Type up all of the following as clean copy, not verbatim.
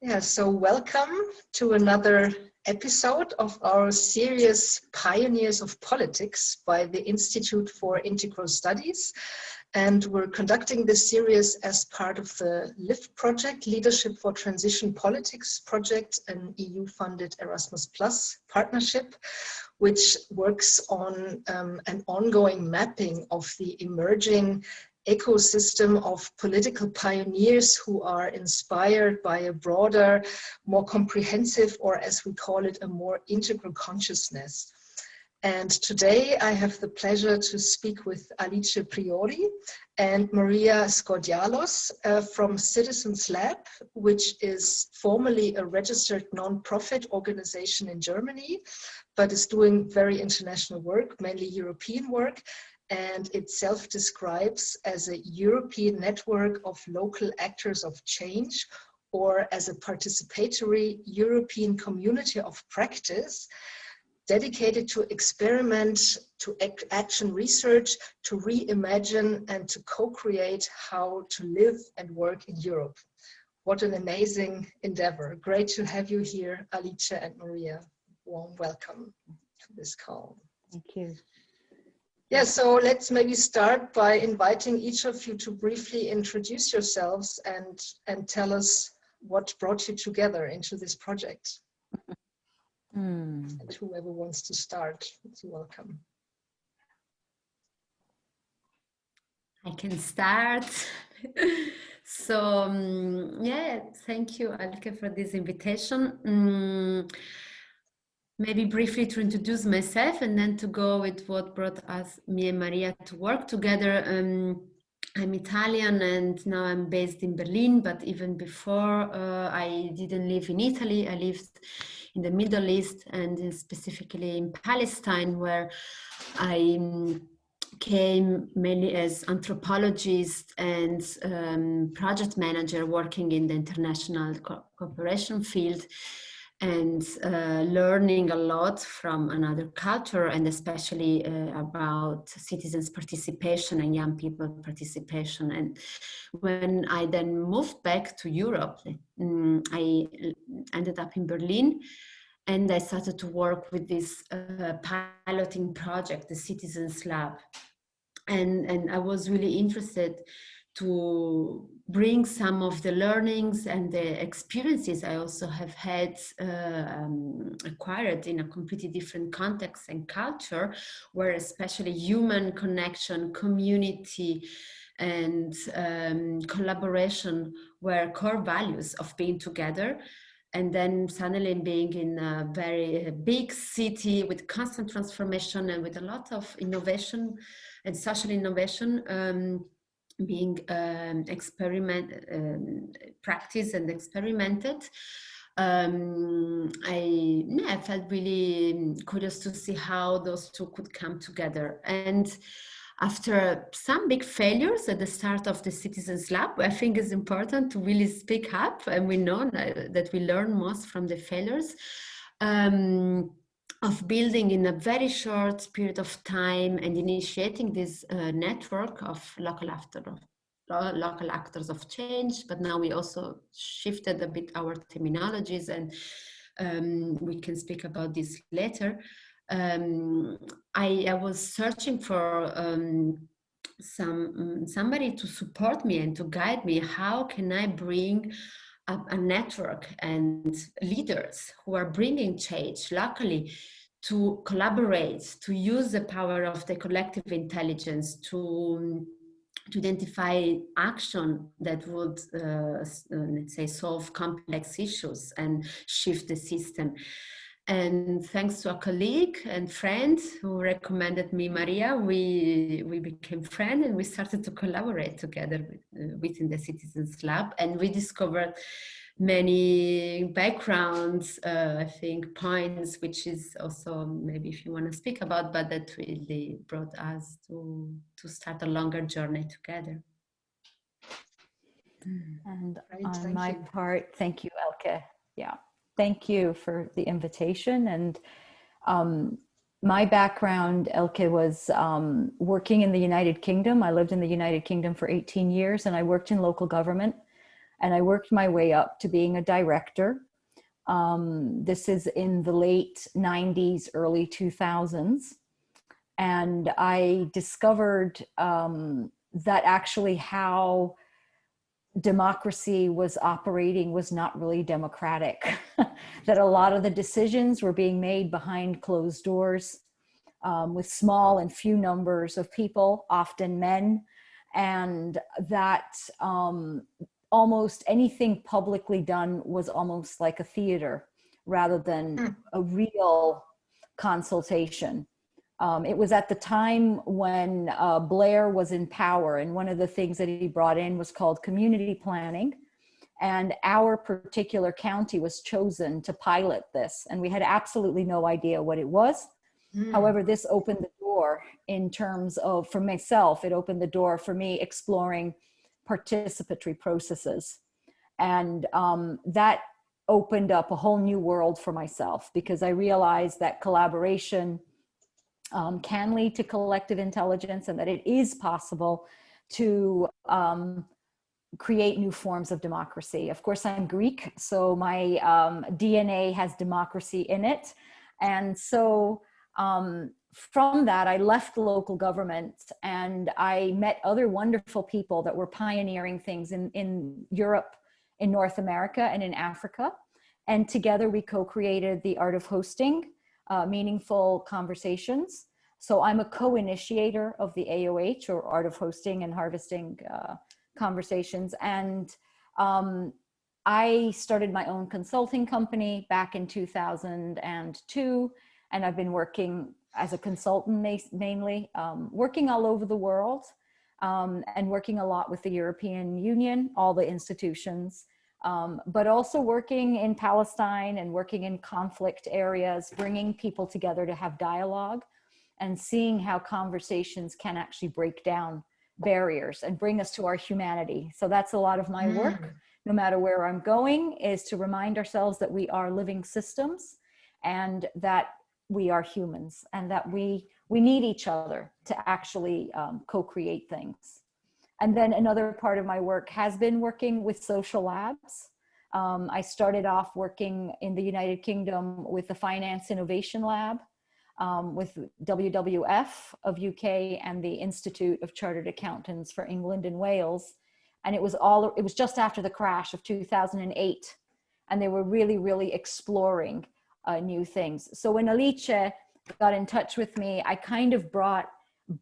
Yeah, so welcome to another episode of our series Pioneers of Politics by the Institute for Integral Studies. And we're conducting this series as part of the LIFT project, Leadership for Transition Politics project, an EU-funded Erasmus Plus partnership, which works on an ongoing mapping of the emerging ecosystem of political pioneers who are inspired by a broader, more comprehensive, or as we call it, a more integral consciousness. And today I have the pleasure to speak with Alice Priori and Maria Scordialos from CitizensLab, which is formally a registered non-profit organization in Germany, but is doing very international work, mainly European work, and it self-describes as a European network of local actors of change, or as a participatory European community of practice dedicated to experiment, to action research, to reimagine and to co-create how to live and work in Europe. What an amazing endeavor. Great to have you here, Alice and Maria. Warm welcome to this call. Thank you. Yeah, so let's maybe start by inviting each of you to briefly introduce yourselves and tell us what brought you together into this project. And whoever wants to start, is welcome. I can start. So, yeah, thank you, Alke, for this invitation. Maybe briefly to introduce myself and then to go with what brought me and Maria to work together. I'm Italian and now I'm based in Berlin, but even before I didn't live in Italy. I lived in the Middle East and specifically in Palestine, where I came mainly as anthropologist and project manager working in the international cooperation field, and learning a lot from another culture, and especially about citizens' participation and young people participation. And when I then moved back to Europe, I ended up in Berlin, and I started to work with this piloting project, the CitizensLab. And I was really interested to bring some of the learnings and the experiences I also have had acquired in a completely different context and culture, where especially human connection, community, and collaboration were core values of being together. And then suddenly being in a very big city with constant transformation and with a lot of innovation and social innovation, being practiced and experimented, I felt really curious to see how those two could come together. And after some big failures at the start of the CitizensLab, I think it's important to really speak up, and we know that we learn most from the failures, of building in a very short period of time and initiating this network of local actors of change. But now we also shifted a bit our terminologies, and we can speak about this later. I was searching for somebody to support me and to guide me. How can I bring a network and leaders who are bringing change locally to collaborate, to use the power of the collective intelligence to identify action that would, let's say, solve complex issues and shift the system. And thanks to a colleague and friend who recommended me Maria, we became friends and we started to collaborate together within the CitizensLab, and we discovered many backgrounds, I think points, which is also maybe if you want to speak about, but that really brought us to start a longer journey together. And on my part, thank you, Elke. Yeah. Thank you for the invitation. And my background, Elke, was working in the United Kingdom. I lived in the United Kingdom for 18 years, and I worked in local government. and I worked my way up to being a director. This is in the late 90s, early 2000s. And I discovered that actually how democracy was operating was not really democratic, that a lot of the decisions were being made behind closed doors, with small and few numbers of people, often men, and that almost anything publicly done was almost like a theater rather than a real consultation. It was at the time when Blair was in power, and one of the things that he brought in was called community planning. And our particular county was chosen to pilot this, and we had absolutely no idea what it was. However, this opened the door in terms of, for myself, it opened the door for me exploring participatory processes. And that opened up a whole new world for myself, because I realized that collaboration can lead to collective intelligence, and that it is possible to create new forms of democracy. Of course, I'm Greek, so my DNA has democracy in it. And so from that, I left the local government and I met other wonderful people that were pioneering things in Europe, in North America, and in Africa. And together we co-created the Art of Hosting, Meaningful Conversations. So I'm a co-initiator of the AOH, or Art of Hosting and Harvesting Conversations. And I started my own consulting company back in 2002. And I've been working as a consultant mainly, working all over the world, and working a lot with the European Union, all the institutions, but also working in Palestine and working in conflict areas, bringing people together to have dialogue and seeing how conversations can actually break down barriers and bring us to our humanity. So that's a lot of my work, no matter where I'm going, is to remind ourselves that we are living systems and that we are humans, and that we need each other to actually co-create things. And then another part of my work has been working with social labs. I started off working in the United Kingdom with the Finance Innovation Lab, with WWF of UK and the Institute of Chartered Accountants for England and Wales. And it was just after the crash of 2008. And they were really exploring new things. So when Alice got in touch with me, I kind of brought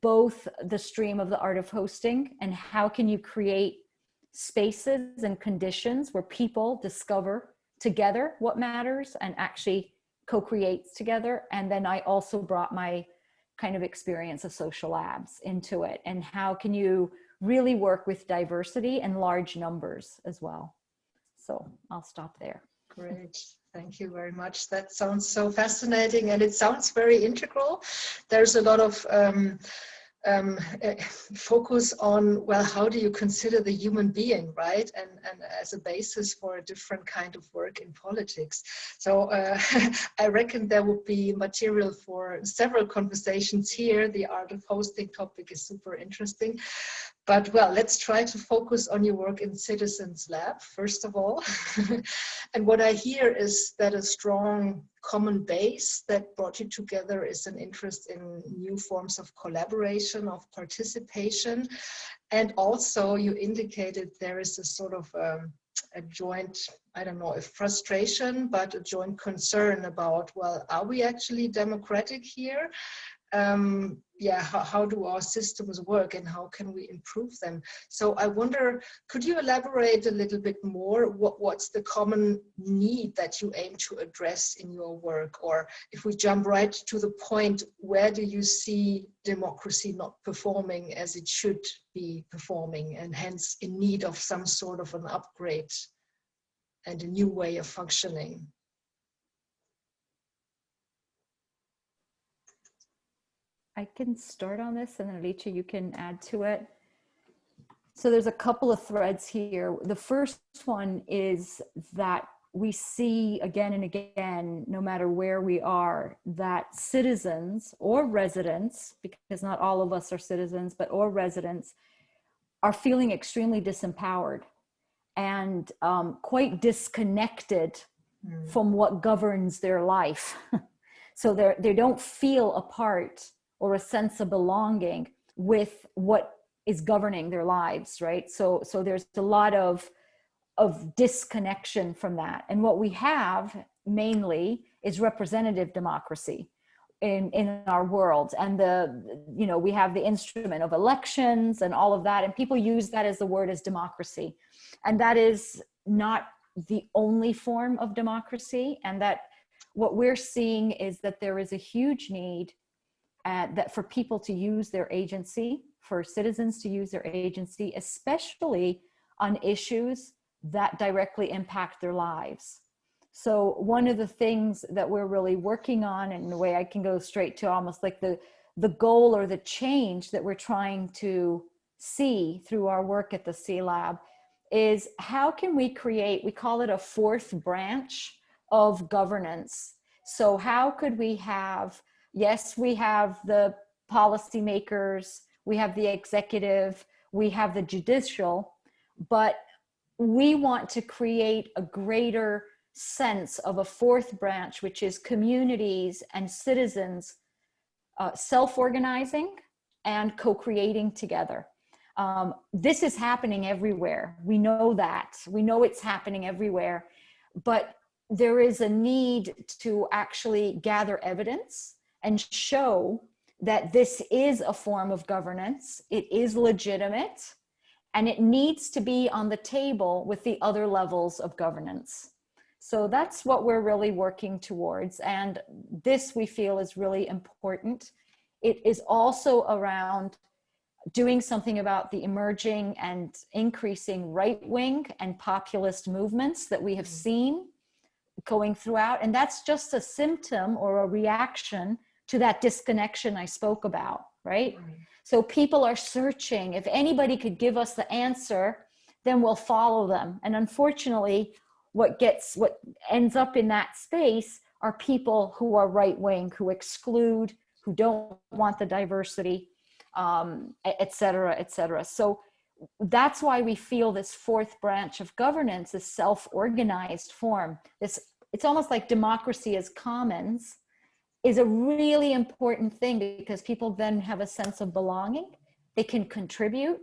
both the stream of the Art of Hosting and how can you create spaces and conditions where people discover together what matters and actually co-create together. And then I also brought my kind of experience of social labs into it, and how can you really work with diversity and large numbers as well. So I'll stop there. Great. Thank you very much. That sounds so fascinating, and it sounds very integral. There's a lot of focus on, well, how do you consider the human being, right? And as a basis for a different kind of work in politics. So I reckon there would be material for several conversations here. The Art of Hosting topic is super interesting. But well, let's try to focus on your work in CitizensLab, first of all. And what I hear is that a strong common base that brought you together is an interest in new forms of collaboration, of participation. And also you indicated there is a sort of a joint, I don't know if frustration, but a joint concern about, well, are we actually democratic here? How do our systems work and how can we improve them? So I wonder, could you elaborate a little bit more? What's the common need that you aim to address in your work? Or if we jump right to the point, where do you see democracy not performing as it should be performing, and hence in need of some sort of an upgrade and a new way of functioning? I can start on this, and then Alicia, you can add to it. So there's a couple of threads here. The first one is that we see again and again, no matter where we are, that citizens or residents, because not all of us are citizens, but or residents, are feeling extremely disempowered. and quite disconnected from what governs their life. So they don't feel a part or a sense of belonging with what is governing their lives, right? So there's a lot of disconnection from that. And what we have mainly is representative democracy in our world. And we have the instrument of elections and all of that. And people use that as the word as democracy. And that is not the only form of democracy. And that what we're seeing is that there is a huge need that for people to use their agency, for citizens to use their agency, especially on issues that directly impact their lives. So one of the things that we're really working on, and the way I can go straight to almost like the goal or the change that we're trying to see through our work at the CLab, is how can we create, we call it a fourth branch of governance. So how could we have, yes, we have the policymakers, we have the executive, we have the judicial, but we want to create a greater sense of a fourth branch, which is communities and citizens self-organizing and co-creating together. This is happening everywhere. We know that. We know it's happening everywhere, but there is a need to actually gather evidence and show that this is a form of governance. It is legitimate, and it needs to be on the table with the other levels of governance. So that's what we're really working towards. And this we feel is really important. It is also around doing something about the emerging and increasing right-wing and populist movements that we have seen going throughout. And that's just a symptom or a reaction to that disconnection I spoke about, right? So people are searching. If anybody could give us the answer, then we'll follow them. And unfortunately, what ends up in that space are people who are right-wing, who exclude, who don't want the diversity, et cetera, et cetera. So that's why we feel this fourth branch of governance, this self-organized form, it's almost like democracy as commons, is a really important thing, because people then have a sense of belonging, they can contribute,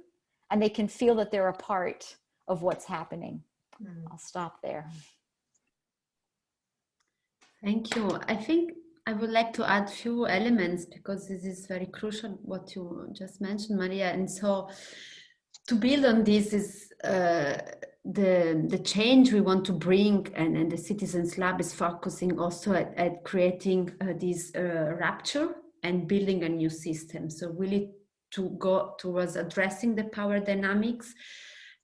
and they can feel that they're a part of what's happening. I'll stop there. Thank you. I think I would like to add a few elements, because this is very crucial what you just mentioned, Maria. And so to build on this is the change we want to bring, and the CitizensLab is focusing also at creating this rupture and building a new system. So really to go towards addressing the power dynamics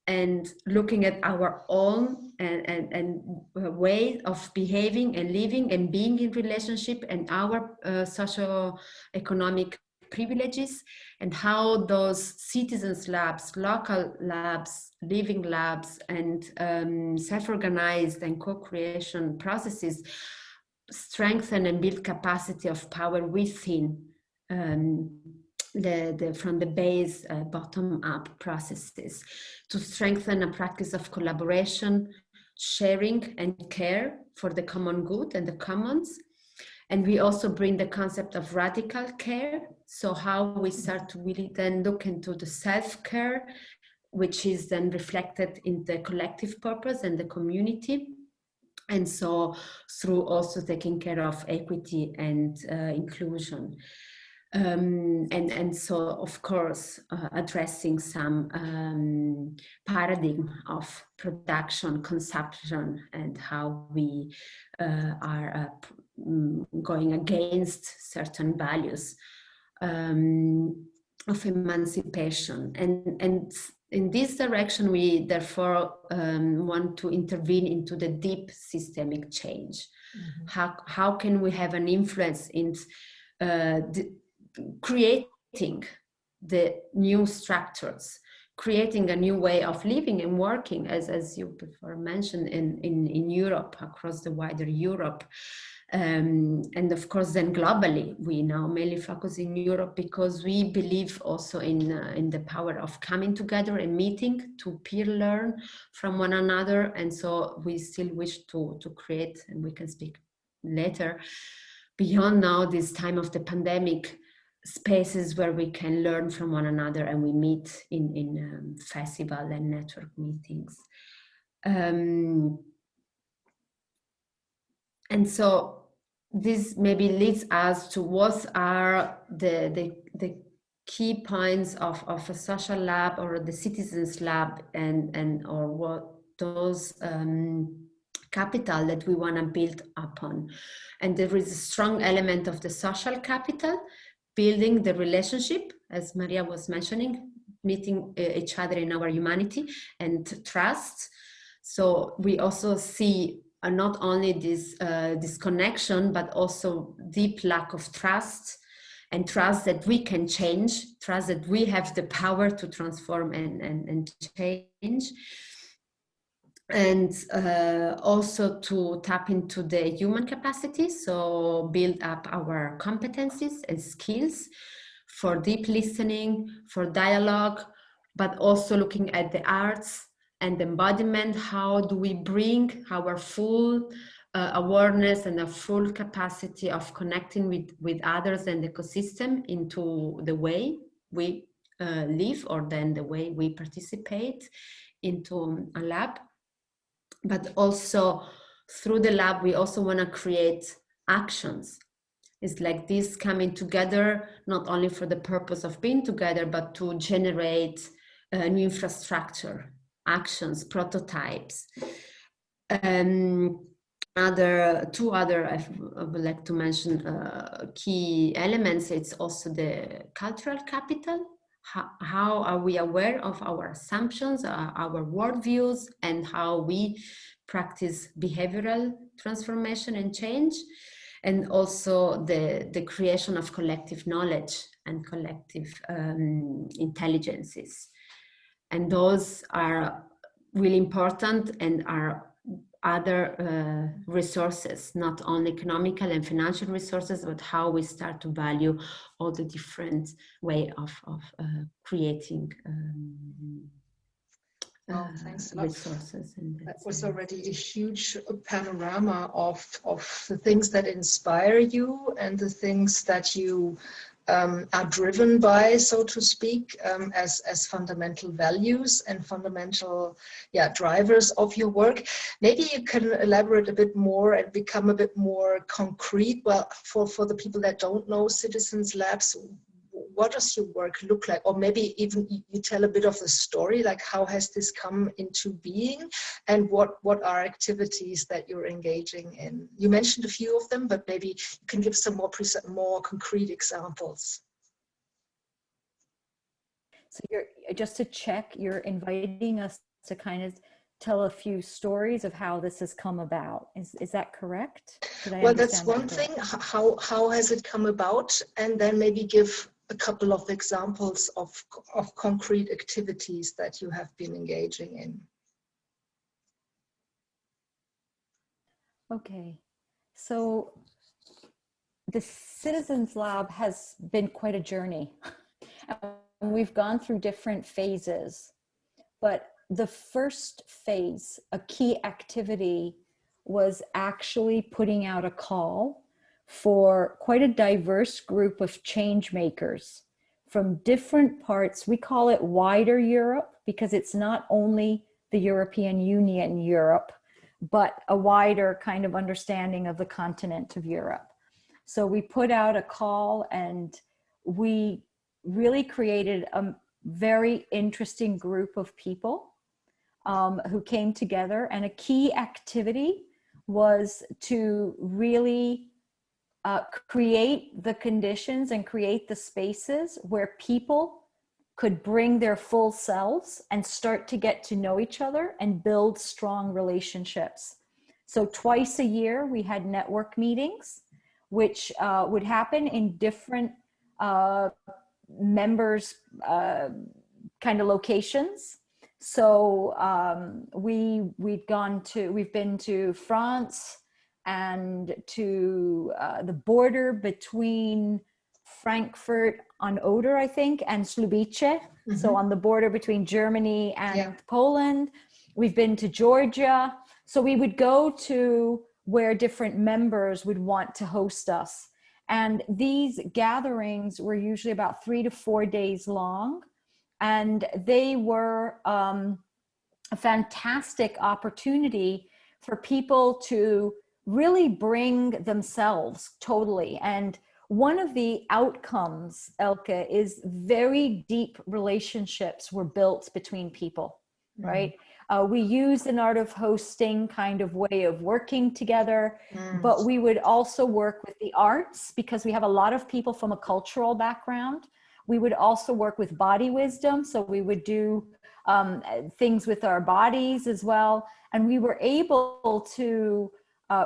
and looking at our own and way of behaving and living and being in relationship, and our socio-economic privileges, and how those citizens labs, local labs, living labs, and self-organized and co-creation processes strengthen and build capacity of power within from the base bottom-up processes, to strengthen a practice of collaboration, sharing, and care for the common good and the commons. And we also bring the concept of radical care. So how we start to really then look into the self-care, which is then reflected in the collective purpose and the community. And so through also taking care of equity and inclusion. And so, of course, addressing some paradigm of production, consumption, and how we are going against certain values of emancipation. And in this direction, we therefore want to intervene into the deep systemic change. How can we have an influence in creating the new structures, creating a new way of living and working, as you before mentioned, in Europe, across the wider Europe. And of course, then globally, we now mainly focus in Europe because we believe also in the power of coming together and meeting to peer learn from one another. And so we still wish to create, and we can speak later, beyond now this time of the pandemic, spaces where we can learn from one another and we meet in festival and network meetings. And so this maybe leads us to what are the key points of a social lab or the citizens lab, and or what those capital that we want to build upon. And there is a strong element of the social capital, building the relationship, as Maria was mentioning, meeting each other in our humanity, and trust. So we also see not only this connection, but also deep lack of trust, and trust that we can change, trust that we have the power to transform and change. And also to tap into the human capacity, so build up our competencies and skills for deep listening, for dialogue, but also looking at the arts and embodiment. How do we bring our full awareness and a full capacity of connecting with others and the ecosystem into the way we live, or then the way we participate into a lab? But also through the lab, we also want to create actions. It's like this coming together, not only for the purpose of being together, but to generate new infrastructure, actions, prototypes. Two other I would like to mention key elements. It's also the cultural capital. How are we aware of our assumptions, our worldviews, and how we practice behavioral transformation and change? And also the creation of collective knowledge and collective intelligences. And those are really important, and are other resources, not only economical and financial resources, but how we start to value all the different way of creating thanks a lot. resources. And that was already a huge panorama of the things that inspire you and the things that you are driven by, so to speak, as fundamental values and fundamental drivers of your work. Maybe you can elaborate a bit more and become a bit more concrete. Well, for the people that don't know Citizens Labs, what does your work look like? Or maybe even you tell a bit of the story, like how has this come into being, and what are activities that you're engaging in? You mentioned a few of them, but maybe you can give some more concrete examples. So just to check, you're inviting us to kind of tell a few stories of how this has come about. Is that correct? Well, that's one thing. How has it come about? And then maybe give a couple of examples of concrete activities that you have been engaging in. Okay, so the Citizens Lab has been quite a journey. And we've gone through different phases, but the first phase, a key activity, was actually putting out a call for quite a diverse group of change makers from different parts. We call it wider Europe because it's not only the European Union Europe, but a wider kind of understanding of the continent of Europe. So we put out a call, and we really created a very interesting group of people who came together. And a key activity was to really create the conditions and create the spaces where people could bring their full selves and start to get to know each other and build strong relationships. So twice a year we had network meetings, which would happen in different members' kind of locations. So we've been to France and to the border between Frankfurt on Oder, I think, and Słubice. So on the border between Germany and Poland. We've been to Georgia. So we would go to where different members would want to host us. And these gatherings were usually about 3 to 4 days long. And they were a fantastic opportunity for people to really bring themselves totally. And one of the outcomes, Elke, is very deep relationships were built between people, right? We use an art of hosting kind of way of working together, but we would also work with the arts because we have a lot of people from a cultural background. We would also work with body wisdom. So we would do things with our bodies as well. And we were able to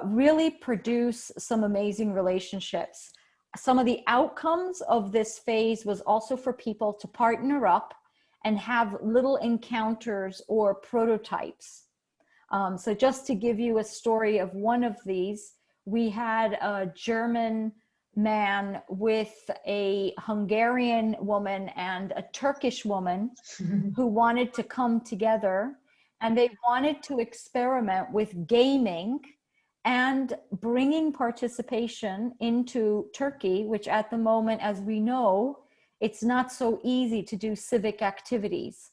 really produce some amazing relationships. Some of the outcomes of this phase was also for people to partner up and have little encounters or prototypes. So just to give you a story of one of these, we had a German man with a Hungarian woman and a Turkish woman who wanted to come together, and they wanted to experiment with gaming and bringing participation into Turkey, which at the moment, as we know, it's not so easy to do civic activities.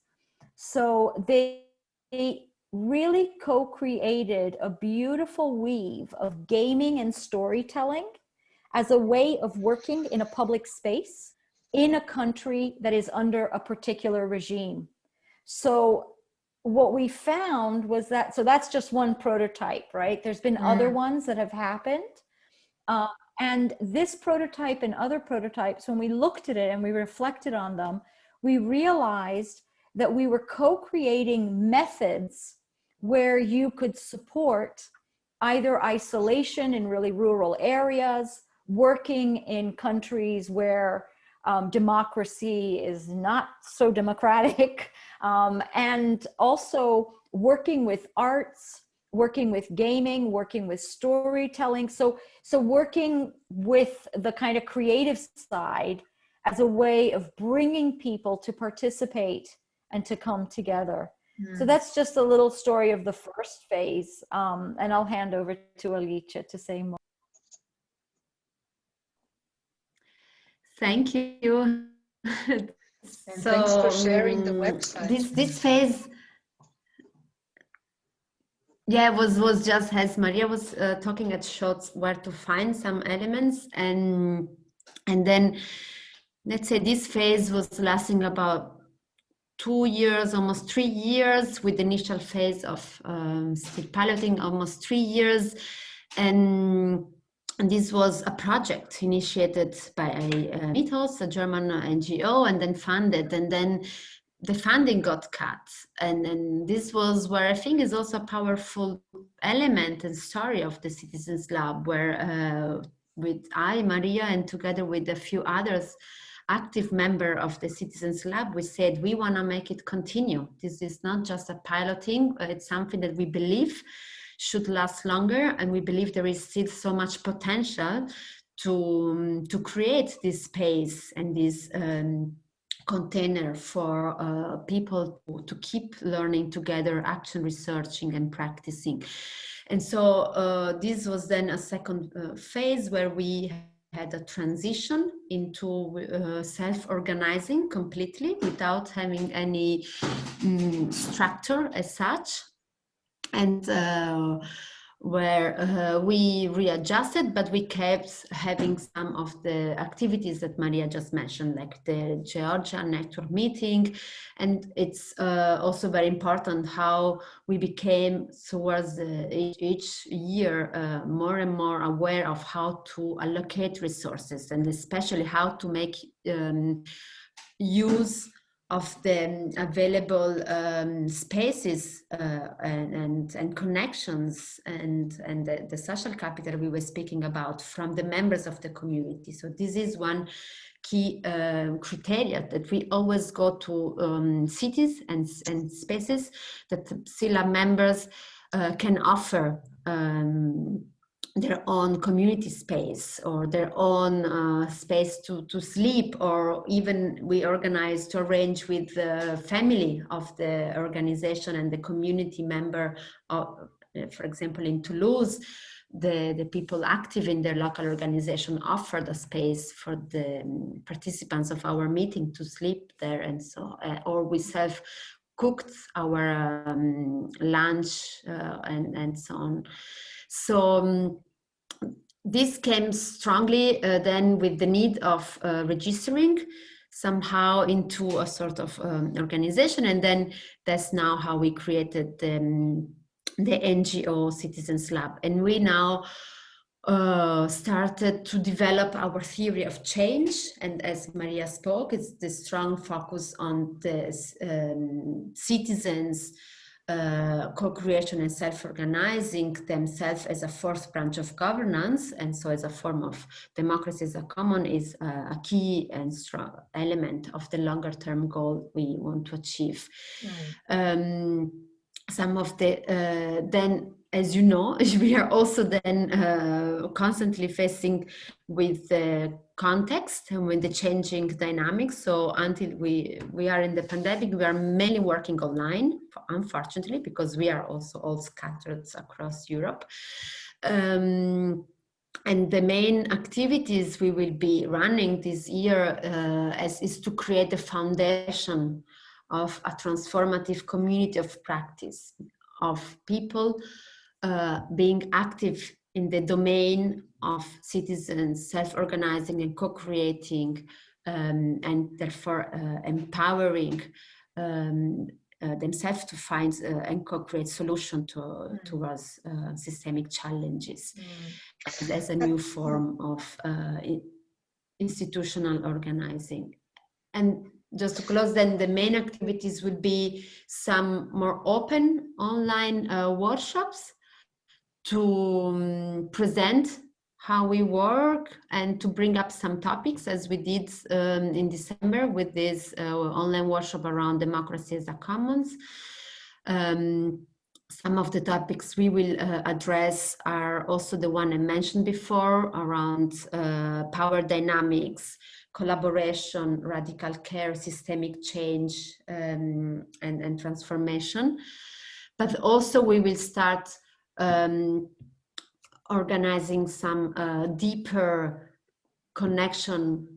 So they really co-created a beautiful weave of gaming and storytelling as a way of working in a public space in a country that is under a particular regime. So what we found was that, so that's just one prototype, right? There's been other ones that have happened. And this prototype and other prototypes, when we looked at it and we reflected on them, we realized that we were co-creating methods where you could support either isolation in really rural areas, working in countries where democracy is not so democratic, and also working with arts, working with gaming, working with storytelling. So working with the kind of creative side as a way of bringing people to participate and to come together. So that's just a little story of the first phase. And I'll hand over to Alicia to say more. Thank you. And thanks for sharing the website. This phase, yeah, was just as Maria was talking, at shots where to find some elements, and then let's say this phase was lasting about 2 years, almost 3 years, with the initial phase of still piloting, almost 3 years, and this was a project initiated by Mythos, a German NGO, and then funded, and then the funding got cut. And then this was where I think is also a powerful element and story of the CitizensLab, where with Maria, and together with a few others, active member of the CitizensLab, we said we want to make it continue. This is not just a piloting, it's something that we believe should last longer, and we believe there is still so much potential to create this space and this container for people to keep learning together, action researching and practicing. And so this was then a second phase where we had a transition into self-organizing completely without having any structure as such, and where we readjusted, but we kept having some of the activities that Maria just mentioned, like the Georgia network meeting. And it's also very important how we became towards each year more and more aware of how to allocate resources, and especially how to make use of the available spaces and connections and the social capital we were speaking about from the members of the community. So this is one key criteria, that we always go to cities and spaces that CitizensLab members can offer their own community space or their own space to sleep, or even we organize to arrange with the family of the organization and the community member of, for example, in Toulouse, the people active in their local organization offered a space for the participants of our meeting to sleep there, and so or we cooked our lunch and so on. So this came strongly then with the need of registering somehow into a sort of organization, and then that's now how we created the NGO CitizensLab. And we now started to develop our theory of change, and as Maria spoke, it's the strong focus on the citizens co-creation and self-organizing themselves as a fourth branch of governance, and so as a form of democracy as a common is a key and strong element of the longer term goal we want to achieve. Some of the then, as you know, we are also then constantly facing with the context and with the changing dynamics. So until we are in the pandemic, we are mainly working online, unfortunately, because we are also all scattered across Europe. And the main activities we will be running this year is to create a foundation of a transformative community of practice, of people being active in the domain of citizens, self-organizing and co-creating, and therefore empowering themselves to find and co-create solutions towards systemic challenges as a new form of institutional organizing. And just to close, then the main activities would be some more open online workshops to present how we work and to bring up some topics, as we did in December with this online workshop around democracy as a commons. Some of the topics we will address are also the one I mentioned before around power dynamics, collaboration, radical care, systemic change, and transformation. But also we will start organizing some deeper connection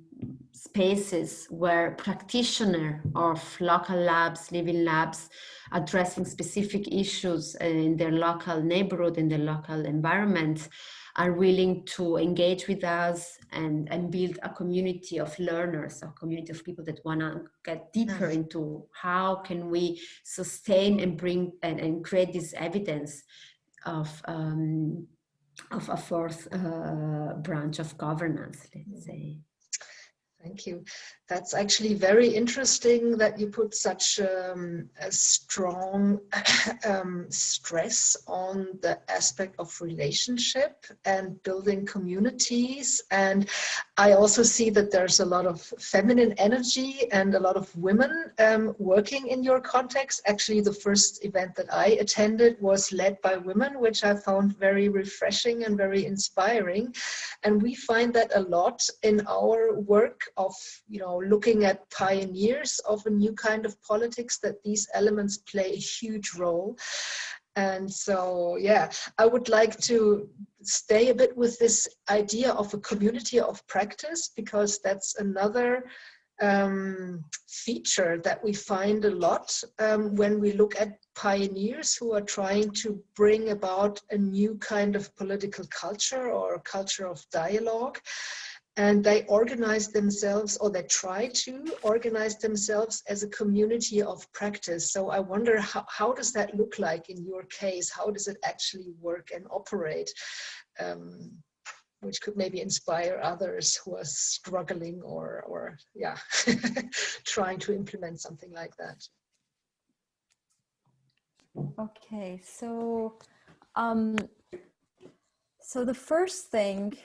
spaces where practitioners of local labs, living labs, addressing specific issues in their local neighborhood, in their local environment, are willing to engage with us and build a community of learners, a community of people that want to get deeper into how can we sustain and bring and create this evidence of a fourth branch of governance, let's say. Thank you. That's actually very interesting that you put such a strong stress on the aspect of relationship and building communities. And I also see that there's a lot of feminine energy and a lot of women working in your context. Actually, the first event that I attended was led by women, which I found very refreshing and very inspiring. And we find that a lot in our work of, looking at pioneers of a new kind of politics, that these elements play a huge role. And so, yeah, I would like to stay a bit with this idea of a community of practice, because that's another feature that we find a lot when we look at pioneers who are trying to bring about a new kind of political culture or a culture of dialogue. And they organize themselves, or they try to organize themselves as a community of practice. So I wonder, how does that look like in your case? How does it actually work and operate? which could maybe inspire others who are struggling or yeah, trying to implement something like that. Okay, so the first thing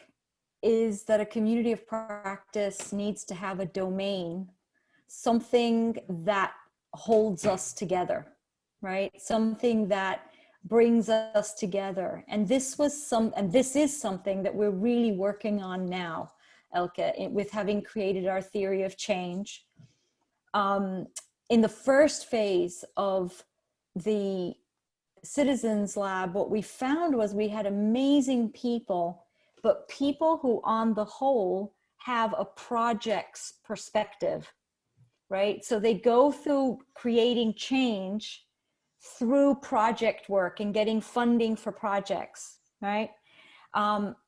is that a community of practice needs to have a domain, something that holds us together, right? Something that brings us together. And this is something that we're really working on now, Elke, with having created our theory of change. In the first phase of the CitizensLab, what we found was we had amazing people, but people who on the whole have a project's perspective, right? So they go through creating change through project work and getting funding for projects, right?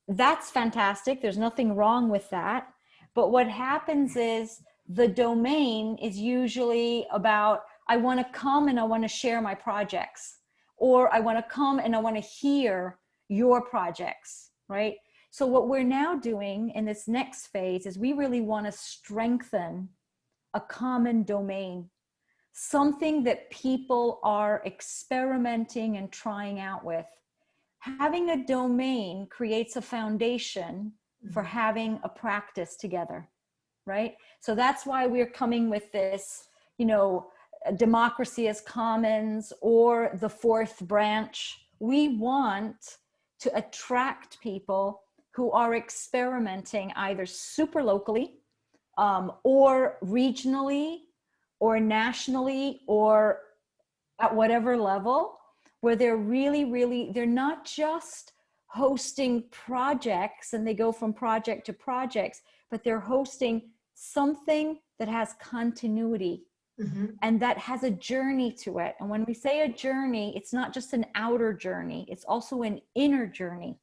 That's fantastic. There's nothing wrong with that. But what happens is the domain is usually about, I want to come and I want to share my projects, or I want to come and I want to hear your projects, right? So what we're now doing in this next phase is we really want to strengthen a common domain, something that people are experimenting and trying out with. Having a domain creates a foundation for having a practice together, right? So that's why we're coming with this, democracy as commons or the fourth branch. We want to attract people who are experimenting either super locally or regionally or nationally or at whatever level, where they're they're not just hosting projects and they go from project to projects, but they're hosting something that has continuity and that has a journey to it. And when we say a journey, it's not just an outer journey, it's also an inner journey.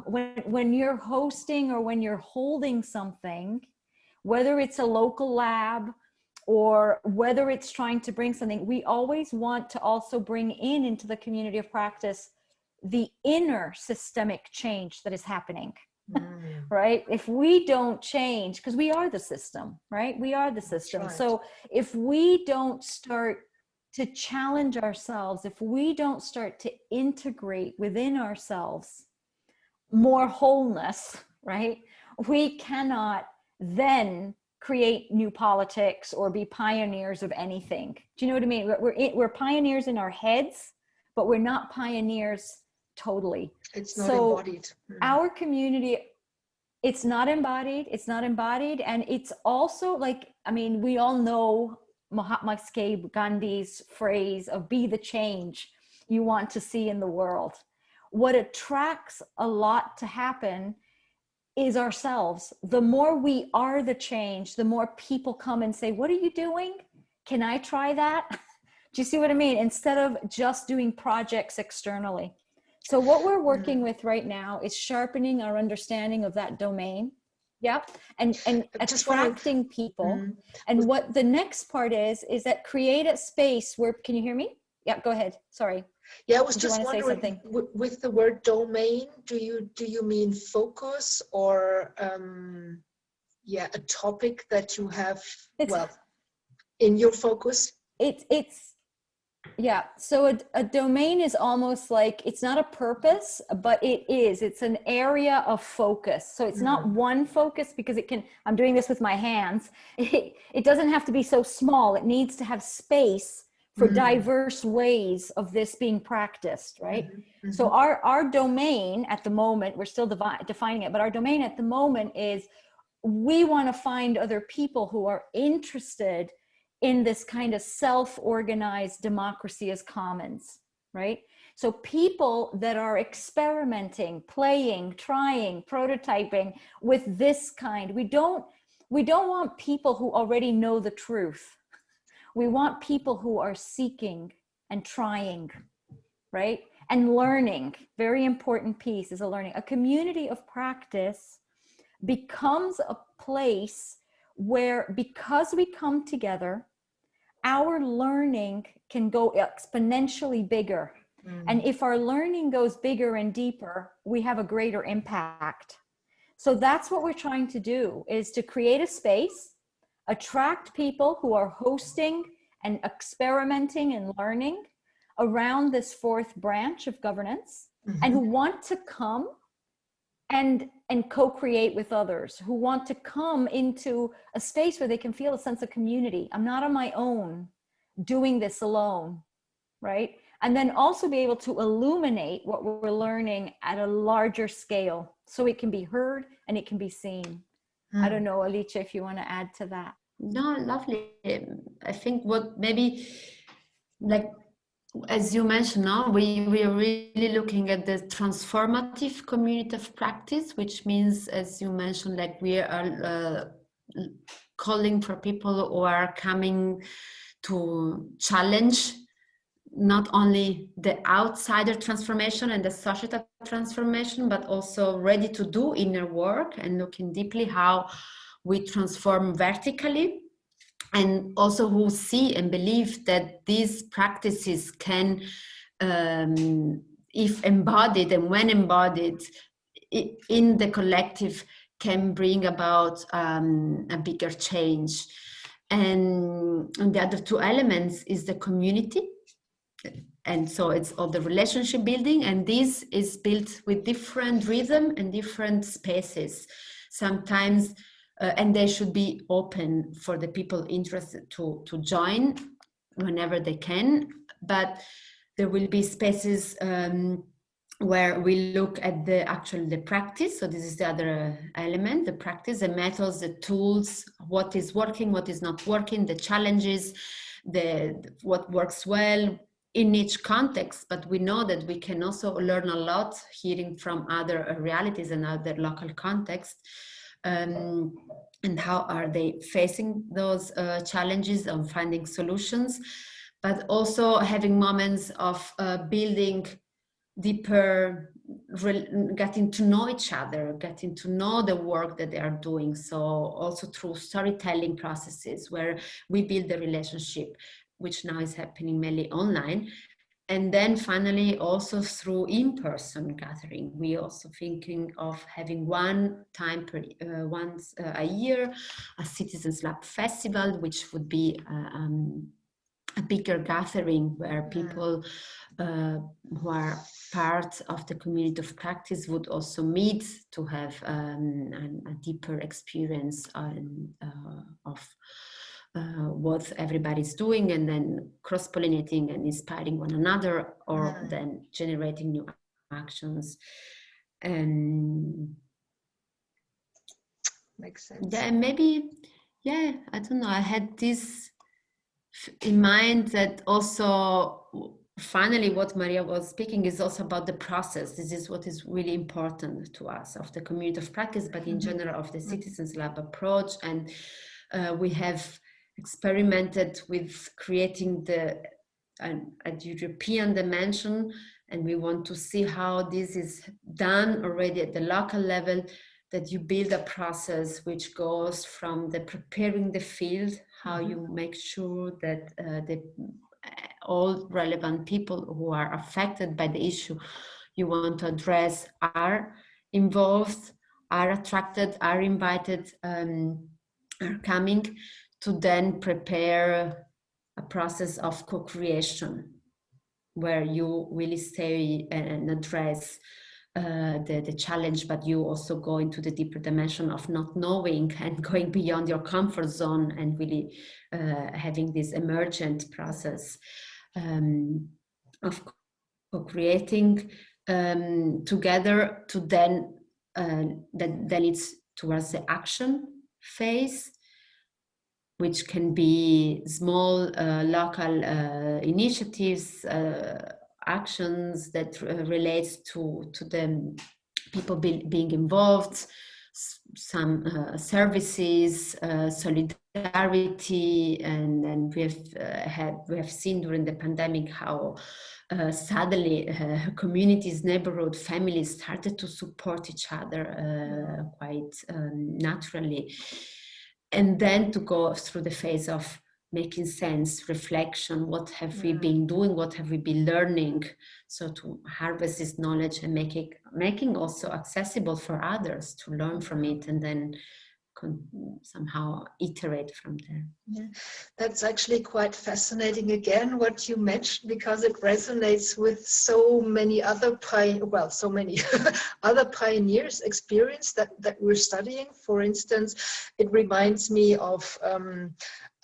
When you're hosting or when you're holding something, whether it's a local lab or whether it's trying to bring something, we always want to also bring into the community of practice the inner systemic change that is happening, right? If we don't change, because we are the system, right? We are the system. Right. So if we don't start to challenge ourselves, if we don't start to integrate within ourselves more wholeness, right? We cannot then create new politics or be pioneers of anything. Do you know what I mean? We're pioneers in our heads, but we're not pioneers totally. It's not embodied. Our community, it's not embodied. It's not embodied. And it's also like, we all know Mahatma Gandhi's phrase of be the change you want to see in the world. What attracts a lot to happen is ourselves. The more we are the change, the more people come and say, what are you doing? Can I try that? Do you see what I mean? Instead of just doing projects externally. So what we're working with right now is sharpening our understanding of that domain. Yeah. And attracting people. And what the next part is that create a space where, can you hear me? Yeah, go ahead. Sorry. Yeah, I was just wondering, with the word domain, do you mean focus or a topic that you have in your focus? So a domain is almost like, it's not a purpose, but it's an area of focus. So it's not one focus, because I'm doing this with my hands. It doesn't have to be so small. It needs to have space for diverse ways of this being practiced, right? So our domain at the moment, we're still defining it, but our domain at the moment is, we want to find other people who are interested in this kind of self-organized democracy as commons, right? So people that are experimenting, playing, trying, prototyping with this kind, we don't want people who already know the truth. We want people who are seeking and trying, right? And learning. Very important piece is a learning. A community of practice becomes a place where, because we come together, our learning can go exponentially bigger. And if our learning goes bigger and deeper, we have a greater impact, So that's what we're trying to do, is to create a space, attract people who are hosting and experimenting and learning around this fourth branch of governance, and who want to come and co-create with others, who want to come into a space where they can feel a sense of community. I'm not on my own doing this alone, right? And then also be able to illuminate what we're learning at a larger scale, so it can be heard and it can be seen. I don't know, Alice, if you want to add to that. No, lovely. I think what maybe, like, as you mentioned, now we are really looking at the transformative community of practice, which means, as you mentioned, like we are calling for people who are coming to challenge not only the outsider transformation and the societal transformation, but also ready to do inner work and looking deeply how we transform vertically, and also who see and believe that these practices can, if embodied and when embodied in the collective, can bring about a bigger change. And the other two elements is the community. And so it's all the relationship building, and this is built with different rhythm and different spaces. Sometimes, and they should be open for the people interested to join whenever they can. But there will be spaces where we look at the practice. So this is the other element, the practice, the methods, the tools, what is working, what is not working, the challenges, what works well in each context. But we know that we can also learn a lot hearing from other realities and other local contexts, and how are they facing those challenges and finding solutions, but also having moments of building deeper, getting to know each other, getting to know the work that they are doing. So also through storytelling processes where we build the relationship, which now is happening mainly online. And then finally, also through in-person gathering, we also thinking of having one time once a year, a CitizensLab festival, which would be a bigger gathering where people who are part of the community of practice would also meet to have a deeper experience of what everybody's doing, and then cross-pollinating and inspiring one another, or then generating new actions. And makes sense. yeah, and maybe, yeah, I don't know, I had this in mind that also finally what Maria was speaking is also about the process. This is what is really important to us of the community of practice, but in general of the CitizensLab approach. And we have experimented with creating a European dimension, and we want to see how this is done already at the local level, that you build a process which goes from the preparing the field, how you make sure that all relevant people who are affected by the issue you want to address are involved, are attracted, are invited, are coming, to then prepare a process of co-creation where you really say and address the challenge, but you also go into the deeper dimension of not knowing and going beyond your comfort zone, and really having this emergent process of co-creating together, to then that leads towards the action phase, which can be small local initiatives, actions that relates to the people being involved, some services, solidarity, and we have seen during the pandemic how suddenly communities, neighborhood, families started to support each other quite naturally. And then to go through the phase of making sense, reflection, what have we been doing, what have we been learning, so to harvest this knowledge and making also accessible for others to learn from it, and then somehow iterate from there. Yeah, that's actually quite fascinating again what you mentioned, because it resonates with so many other so many other pioneers' experience that we're studying. For instance, it reminds me of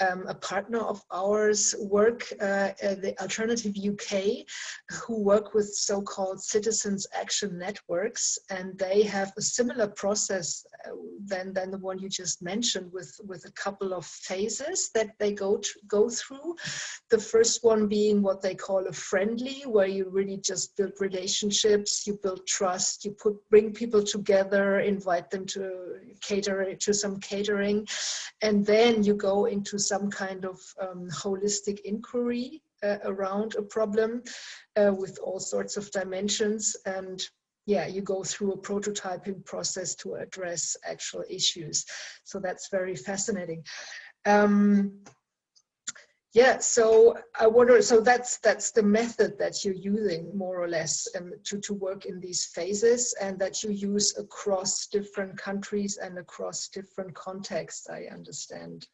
a partner of ours work, the Alternative UK, who work with so-called citizens action networks, and they have a similar process than the one you just mentioned, with a couple of phases that they go through. The first one being what they call a friendly, where you really just build relationships, you build trust, you bring people together, invite them to some catering, and then you go into some kind of holistic inquiry around a problem with all sorts of dimensions. And yeah, you go through a prototyping process to address actual issues. So that's very fascinating. Yeah, so I wonder, so that's the method that you're using more or less to work in these phases, and that you use across different countries and across different contexts, I understand.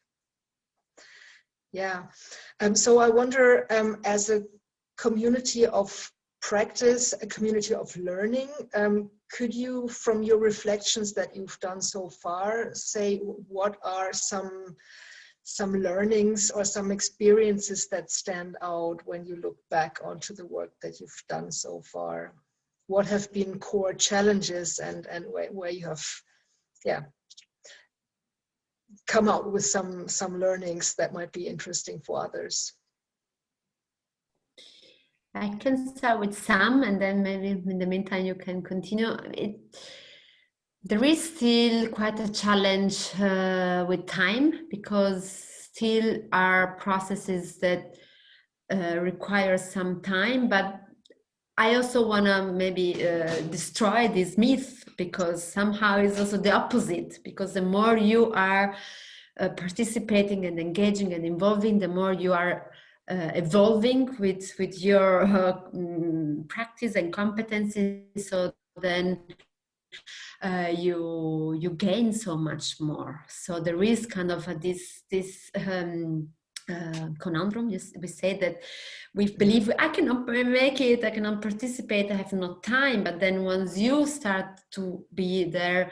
Yeah, so I wonder, as a community of practice, a community of learning, could you, from your reflections that you've done so far, say what are some learnings or some experiences that stand out when you look back onto the work that you've done so far? What have been core challenges, and where you have, yeah, come out with some learnings that might be interesting for others? I can start with some, and then maybe in the meantime you can continue. There is still quite a challenge with time, because still are processes that require some time, but I also want to maybe destroy this myth, because somehow it's also the opposite, because the more you are participating and engaging and involving, the more you are evolving with your practice and competencies. So then you gain so much more. So there is kind of this conundrum. We say that we believe I cannot make it, I cannot participate, I have no time. But then once you start to be there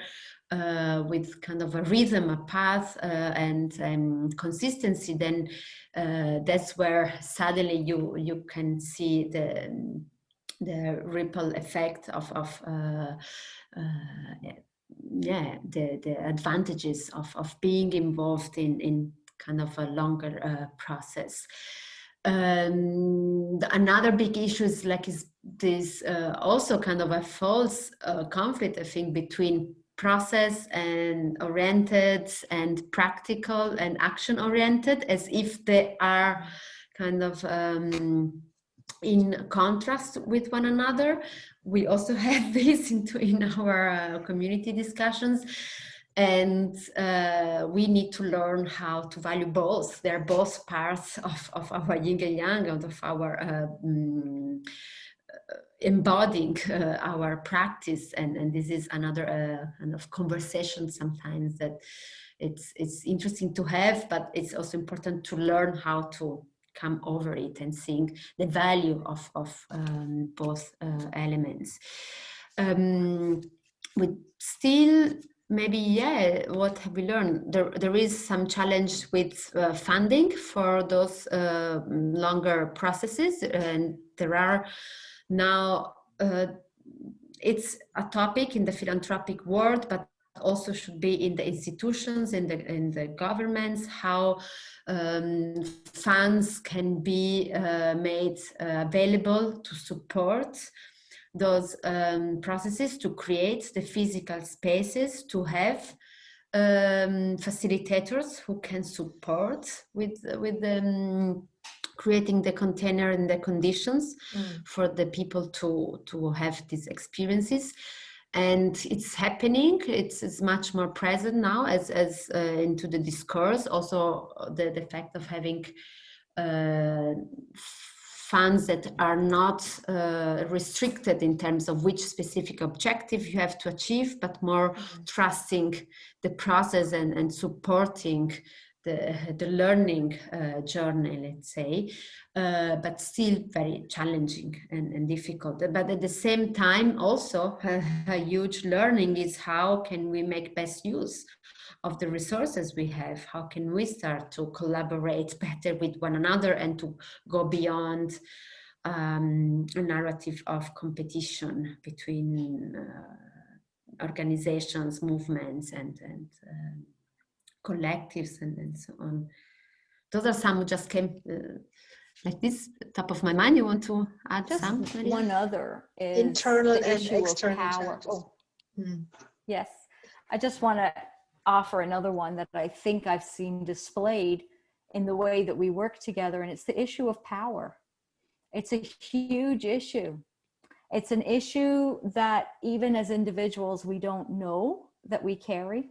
with kind of a rhythm, a path, and consistency, then that's where suddenly you can see the ripple effect of the advantages of being involved in kind of a longer process. Another big issue is this also kind of a false conflict, I think, between process and oriented and practical and action oriented, as if they are kind of in contrast with one another. We also have this in our community discussions, and we need to learn how to value both. They're both parts of our yin and yang, and of our embodying our practice, and this is another kind of conversation sometimes that it's interesting to have, but it's also important to learn how to come over it and seeing the value of both elements. We still maybe, what have we learned? There is some challenge with funding for those longer processes, and there are now it's a topic in the philanthropic world, but also should be in the institutions, in the governments, how funds can be made available to support those processes, to create the physical spaces, to have facilitators who can support with creating the container and the conditions for the people to have these experiences. and it's happening. It's much more present now as into the discourse. Also, the fact of having funds that are not restricted in terms of which specific objective you have to achieve, but more trusting the process and supporting the learning journey, let's say, but still very challenging and difficult. But at the same time, also a huge learning is how can we make best use of the resources we have? How can we start to collaborate better with one another and to go beyond a narrative of competition between organizations, movements, and collectives and so on. Those are some who just came like this, top of my mind. You want to add Just some? Maria? one other is internal the and issue of external power. challenges. Yes, I just want to offer another one that I think I've seen displayed in the way that we work together, and it's the issue of power. It's a huge issue. It's an issue that even as individuals, we don't know that we carry.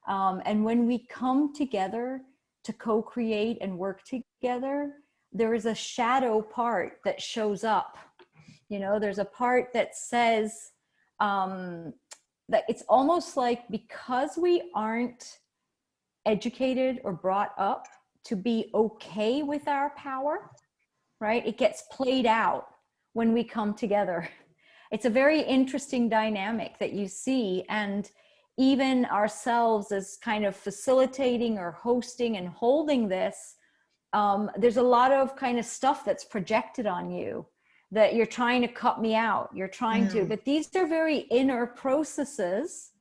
And when we come together to co-create and work together, there is a shadow part that shows up. You know, there's a part that says that it's almost like because we aren't educated or brought up to be okay with our power, right? It gets played out when we come together. It's a very interesting dynamic that you see, and even ourselves as kind of facilitating or hosting and holding this, there's a lot of kind of stuff that's projected on you, that you're trying to cut me out, you're trying to, but these are very inner processes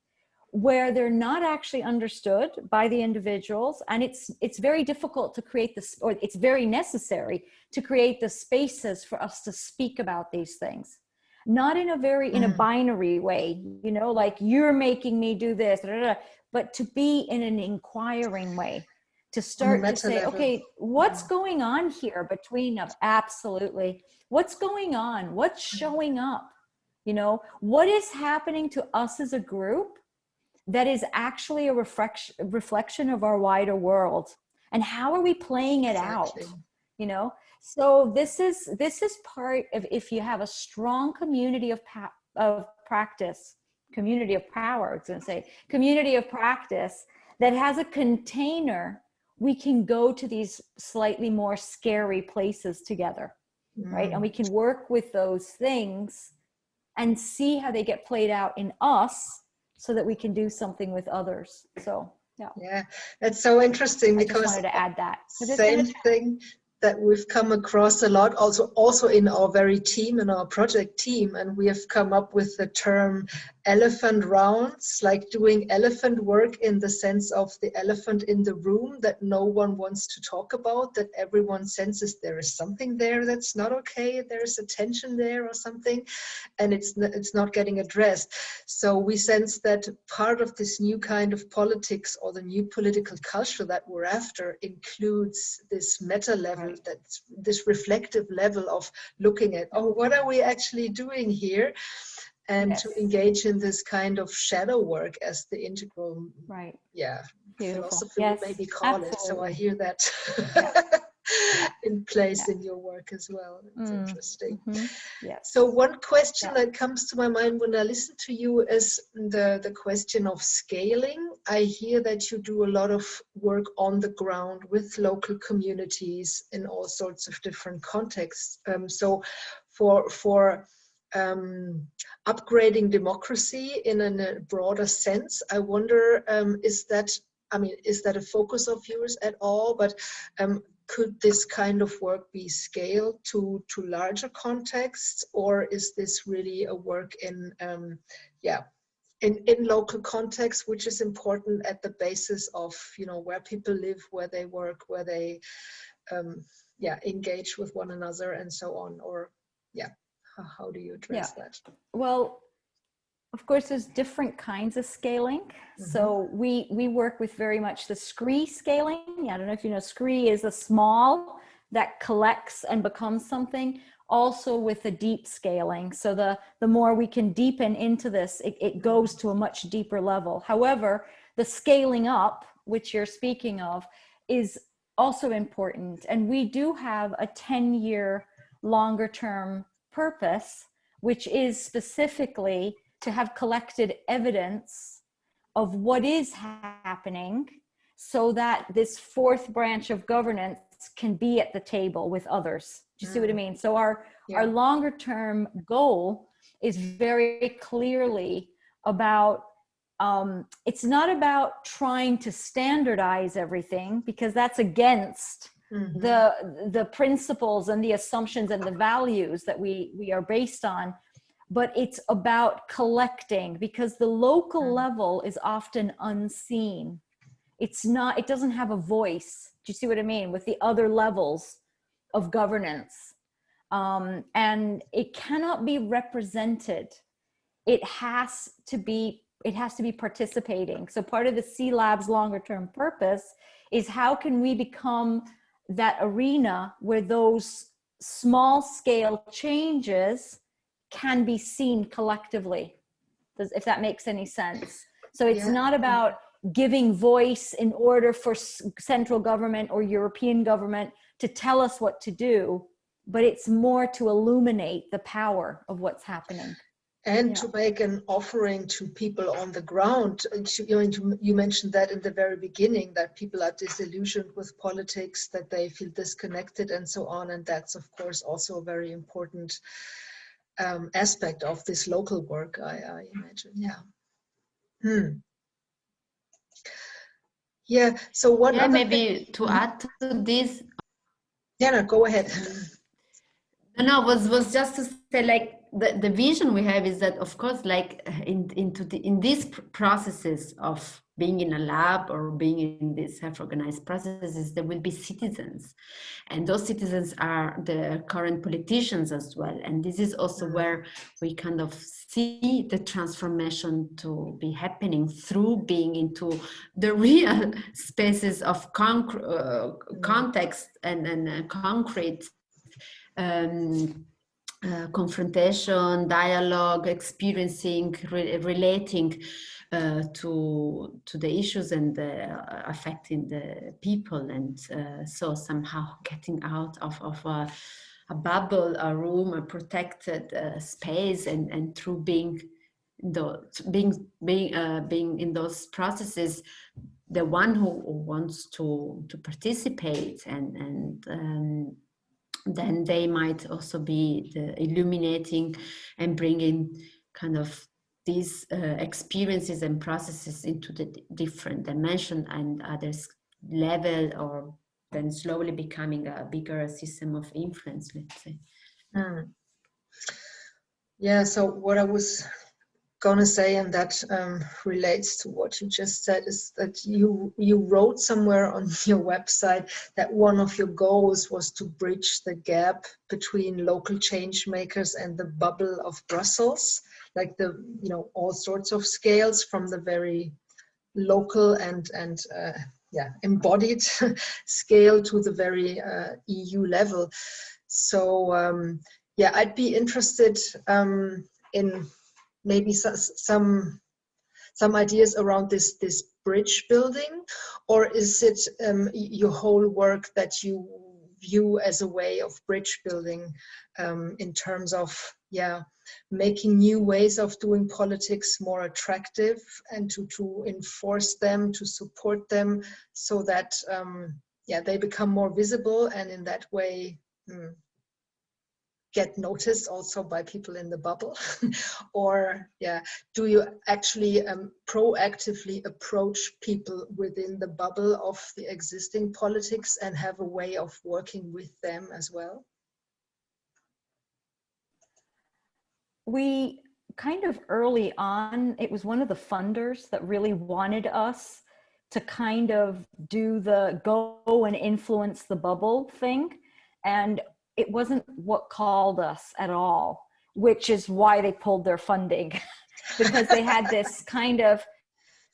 where they're not actually understood by the individuals, and it's very difficult to create this, or it's very necessary to create the spaces for us to speak about these things. Not in a very, in a binary way, you know, like you're making me do this, but to be in an inquiring way, to start to say, level. okay, what's going on here between us? Absolutely. What's going on? What's showing up? You know, what is happening to us as a group that is actually a reflection of our wider world? And how are we playing it out? You know? So this is part of, if you have a strong community of practice, community of power, I was going to say, community of practice that has a container, we can go to these slightly more scary places together, right? And we can work with those things and see how they get played out in us so that we can do something with others. So, yeah, that's so interesting, because I just wanted to add that. Same thing that we've come across a lot, also in our very team, in our project team, and we have come up with the term elephant rounds, like doing elephant work in the sense of the elephant in the room that no one wants to talk about, that everyone senses there is something there that's not okay, there's a tension there or something, and it's not getting addressed. So we sense that part of this new kind of politics, or the new political culture that we're after, includes this meta level, that's this reflective level of looking at, oh, what are we actually doing here? And to engage in this kind of shadow work as the integral, philosophy, maybe call it. So I hear that in place in your work as well. It's interesting. So one question that comes to my mind when I listen to you is the question of scaling. I hear that you do a lot of work on the ground with local communities in all sorts of different contexts. So for upgrading democracy in a broader sense, I wonder, is that a focus of yours at all? But could this kind of work be scaled to larger contexts, or is this really a work in local context, which is important at the basis of, you know, where people live, where they work, where they engage with one another and so on? Or how do you address that? Well, of course, there's different kinds of scaling. So we work with very much the SCREE scaling. I don't know if you know, SCREE is a small that collects and becomes something, also with the deep scaling. So the more we can deepen into this, it goes to a much deeper level. However, the scaling up, which you're speaking of, is also important. And we do have a 10-year longer term purpose, which is specifically to have collected evidence of what is happening so that this fourth branch of governance can be at the table with others. Do you see what I mean? So our longer term goal is very clearly about, it's not about trying to standardize everything, because that's against the principles and the assumptions and the values that we are based on. But it's about collecting, because the local level is often unseen. It doesn't have a voice. Do you see what I mean? With the other levels of governance. And it cannot be represented. It has to be participating. So part of the CLab's longer term purpose is, how can we become that arena where those small scale changes can be seen collectively, if that makes any sense. So it's not about giving voice in order for central government or European government to tell us what to do, but it's more to illuminate the power of what's happening. And to make an offering to people on the ground. You mentioned that in the very beginning, that people are disillusioned with politics, that they feel disconnected and so on. And that's, of course, also a very important aspect of this local work, I imagine. So what other maybe to add to this. No, go ahead. No, was just to say, like, the vision we have is that, of course, like in these processes of being in a lab or being in these self-organized processes, there will be citizens, and those citizens are the current politicians as well. And this is also where we kind of see the transformation to be happening through being into the real spaces of context and concrete confrontation, dialogue, experiencing, relating to the issues and affecting the people, and so somehow getting out of a bubble, a room, a protected space, and through being in those processes, the one who wants to participate, and then they might also be illuminating and bringing kind of these experiences and processes into the different dimension and others level, or then slowly becoming a bigger system of influence, let's say. Yeah, so what I was gonna say, and that relates to what you just said, is that you wrote somewhere on your website that one of your goals was to bridge the gap between local change makers and the bubble of Brussels, like all sorts of scales, from the very local and embodied scale to the very EU level. So I'd be interested in maybe some ideas around this bridge building, or is it your whole work that you view as a way of bridge building in terms of making new ways of doing politics more attractive, and to enforce them, to support them, so that they become more visible, and in that way get noticed also by people in the bubble? Or do you actually proactively approach people within the bubble of the existing politics and have a way of working with them as well? We kind of early on, it was one of the funders that really wanted us to kind of do the go and influence the bubble thing. And it wasn't what called us at all, which is why they pulled their funding, because they had this kind of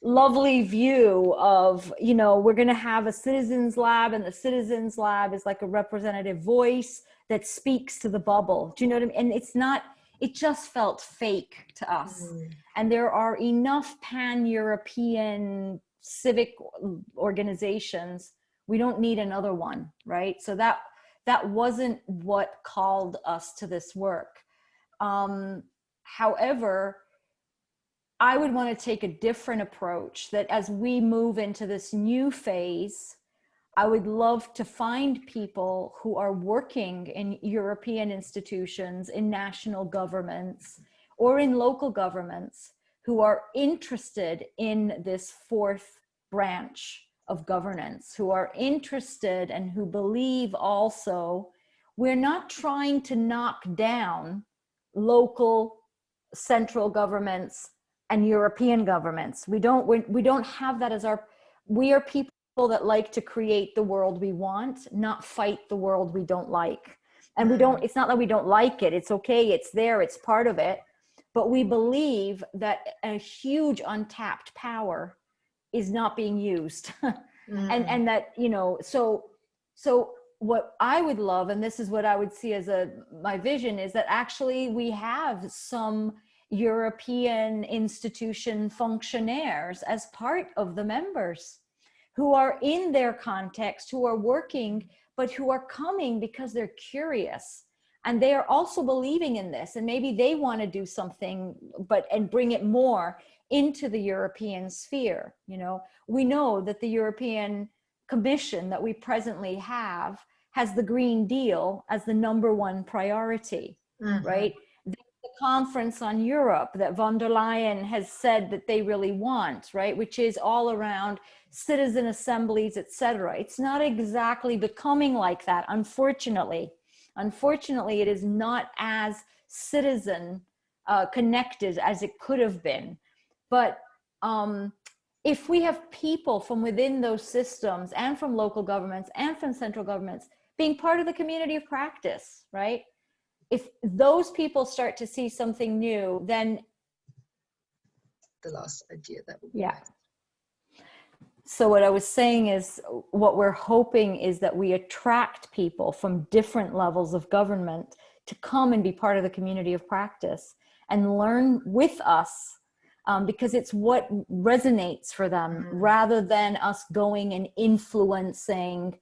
lovely view of, we're going to have a CitizensLab, and the CitizensLab is like a representative voice, that speaks to the bubble. Do you know what I mean? And it's not, it just felt fake to us. And there are enough pan-European civic organizations. We don't need another one, right? So that wasn't what called us to this work. However, I would want to take a different approach, that as we move into this new phase, I would love to find people who are working in European institutions, in national governments, or in local governments, who are interested in this fourth branch of governance, who are interested and who believe also we're not trying to knock down local, central governments and European governments. We don't have that as our, we are people that like to create the world we want, not fight the world we don't like. And we don't, it's not that we don't like it, it's okay, it's there, it's part of it, but we believe that a huge untapped power is not being used. And that, you know, so what I would love, and this is what I would see as my vision, is that actually we have some European institution functionaires as part of the members, who are in their context, who are working, but who are coming because they're curious. And they are also believing in this, and maybe they want to do something, and bring it more into the European sphere. You know, we know that the European Commission that we presently have has the Green Deal as the #1 priority, right? The conference on Europe that von der Leyen has said that they really want, right? Which is all around citizen assemblies, etc. It's not exactly becoming like that, unfortunately. Unfortunately, it is not as citizen connected as it could have been. But if we have people from within those systems, and from local governments and from central governments being part of the community of practice, right? If those people start to see something new, then the last idea that would be nice. So what I was saying is, what we're hoping is that we attract people from different levels of government to come and be part of the community of practice and learn with us, because it's what resonates for them, rather than us going and influencing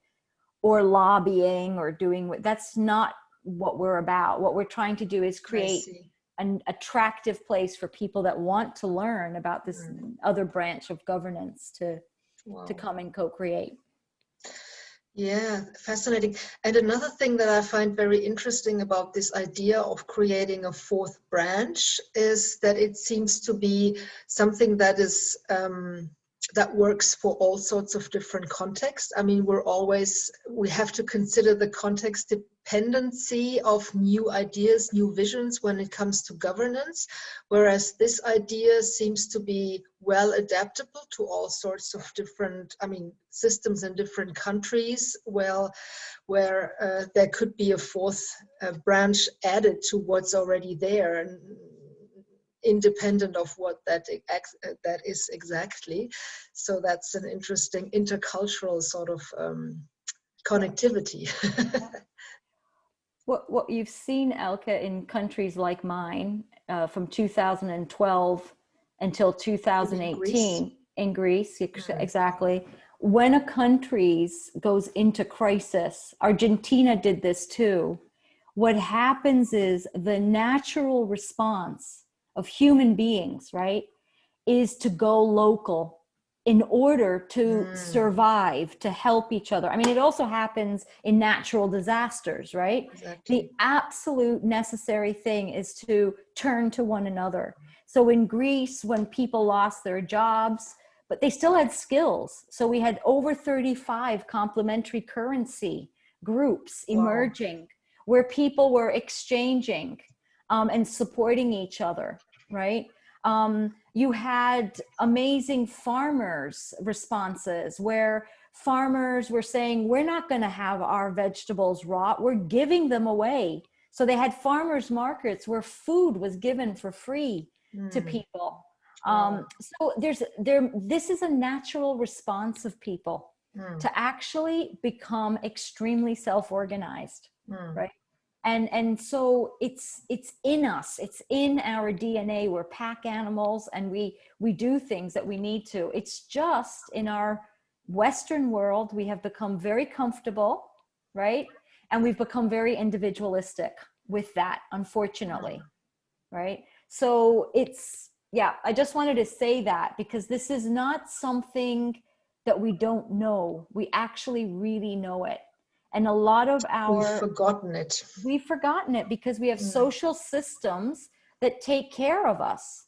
or lobbying or doing, that's not what we're about. What we're trying to do is create an attractive place for people that want to learn about this other branch of governance to come and co-create. Yeah, fascinating. And another thing that I find very interesting about this idea of creating a fourth branch is that it seems to be something that is that works for all sorts of different contexts. I mean, we have to consider the context dependency of new ideas, new visions when it comes to governance, whereas this idea seems to be well adaptable to all sorts of different, systems in different countries, where there could be a fourth branch added to what's already there, and independent of what that is exactly. So that's an interesting intercultural sort of connectivity. What you've seen, Elke, in countries like mine, from 2012 until 2018 in Greece, exactly. When a country goes into crisis, Argentina did this too. What happens is the natural response of human beings, right, is to go local in order to survive, to help each other. I mean, it also happens in natural disasters, right? Exactly. The absolute necessary thing is to turn to one another. So in Greece, when people lost their jobs, but they still had skills. So we had over 35 complementary currency groups emerging, where people were exchanging and supporting each other, right? You had amazing farmers' responses, where farmers were saying, we're not going to have our vegetables rot, we're giving them away. So they had farmers markets where food was given for free to people. So this is a natural response of people to actually become extremely self-organized, right? And so it's in us, it's in our DNA. We're pack animals, and we do things that we need to. It's just in our Western world, we have become very comfortable, right? And we've become very individualistic with that, unfortunately, right? So it's, yeah, I just wanted to say that, because this is not something that we don't know. We actually really know it. And a lot of We've forgotten it. We've forgotten it because we have social systems that take care of us,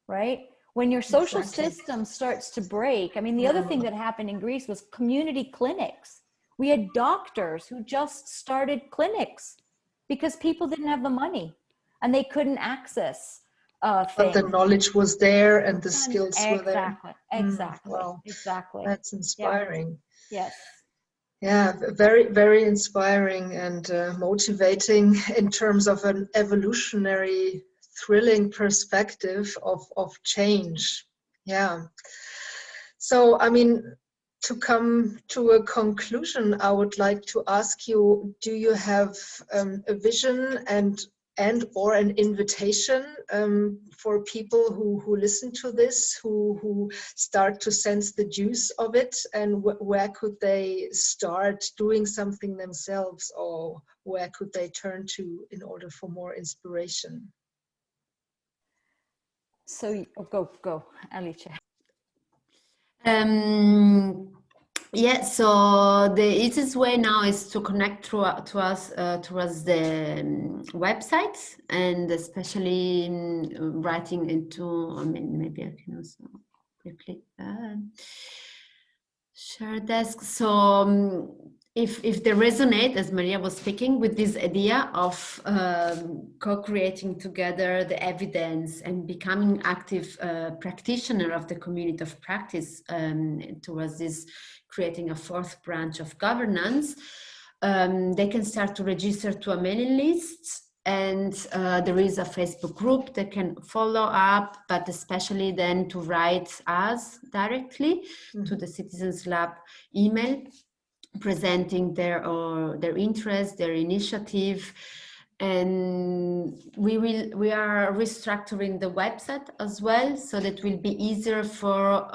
right? When your social system starts to break, I mean, the other thing that happened in Greece was community clinics. We had doctors who just started clinics because people didn't have the money and they couldn't access things. But the knowledge was there and the skills were there. Exactly. Wow. Exactly. That's inspiring. Yeah. Yes. Yeah, very, very inspiring and motivating in terms of an evolutionary, thrilling perspective of change. Yeah. So, I mean, to come to a conclusion, I would like to ask you, do you have a vision and or an invitation for people who listen to this, who start to sense the juice of it, and where could they start doing something themselves, or where could they turn to in order for more inspiration? So go, Alice. Yeah, so the easiest way now is to connect towards the website, and especially writing into, I mean, maybe I can also quickly share desk. So if they resonate, as Maria was speaking, with this idea of co-creating together the evidence and becoming active practitioner of the community of practice towards this, creating a fourth branch of governance, they can start to register to a mailing list. And there is a Facebook group they can follow up, but especially then to write us directly to the CitizensLab email, presenting their interest, their initiative. And we are restructuring the website as well, so that it will be easier for